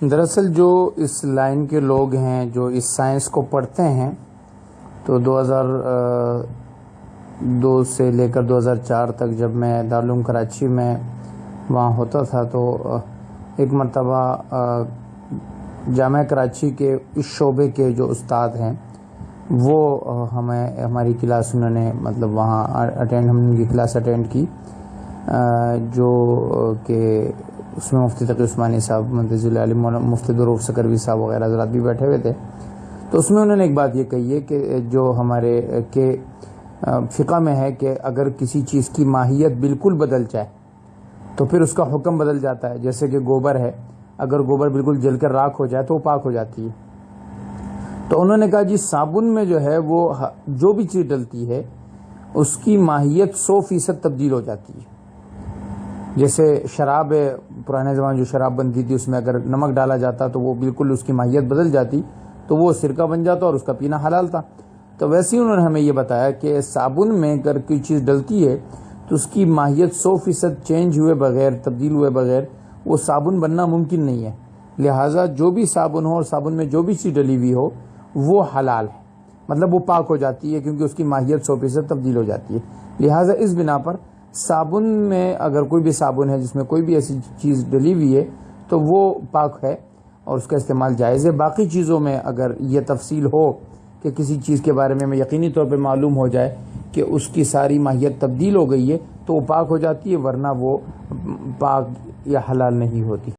دراصل جو اس لائن کے لوگ ہیں جو اس سائنس کو پڑھتے ہیں تو 2002 سے لے کر 2004 تک جب میں دارالعلوم کراچی میں وہاں ہوتا تھا تو ایک مرتبہ جامعہ کراچی کے اس شعبے کے جو استاد ہیں وہ ہماری کلاس انہوں نے مطلب وہاں ہم نے کلاس اٹینڈ کی جو کہ اس میں مفتی تقی عثمانی صاحب منتظر العالم مفتی دروف سکروی صاحب وغیرہ حضرات بھی بیٹھے ہوئے تھے. تو اس میں انہوں نے ایک بات یہ کہی ہے کہ جو ہمارے کہ فقہ میں ہے کہ اگر کسی چیز کی ماہیت بالکل بدل جائے تو پھر اس کا حکم بدل جاتا ہے. جیسے کہ گوبر ہے، اگر گوبر بالکل جل کر راکھ ہو جائے تو وہ پاک ہو جاتی ہے. تو انہوں نے کہا جی صابن میں جو ہے وہ جو بھی چیز ڈلتی ہے اس کی ماہیت 100% تبدیل ہو جاتی ہے. جیسے شراب ہے، پرانے زمانے جو شراب بنتی تھی اس میں اگر نمک ڈالا جاتا تو وہ بالکل اس کی ماہیت بدل جاتی تو وہ سرکہ بن جاتا اور اس کا پینا حلال تھا. تو ویسے ہی انہوں نے ہمیں یہ بتایا کہ صابن میں اگر کوئی چیز ڈلتی ہے تو اس کی ماہیت 100% چینج ہوئے بغیر، تبدیل ہوئے بغیر وہ صابن بننا ممکن نہیں ہے. لہٰذا جو بھی صابن ہو اور صابن میں جو بھی چیز ڈلی ہوئی ہو وہ حلال ہے، مطلب وہ پاک ہو جاتی ہے کیونکہ اس کی ماہیت 100% تبدیل ہو جاتی ہے. لہٰذا اس بنا پر صابن میں اگر کوئی بھی صابن ہے جس میں کوئی بھی ایسی چیز ڈلی ہوئی ہے تو وہ پاک ہے اور اس کا استعمال جائز ہے. باقی چیزوں میں اگر یہ تفصیل ہو کہ کسی چیز کے بارے میں ہمیں یقینی طور پہ معلوم ہو جائے کہ اس کی ساری ماہیت تبدیل ہو گئی ہے تو وہ پاک ہو جاتی ہے، ورنہ وہ پاک یا حلال نہیں ہوتی.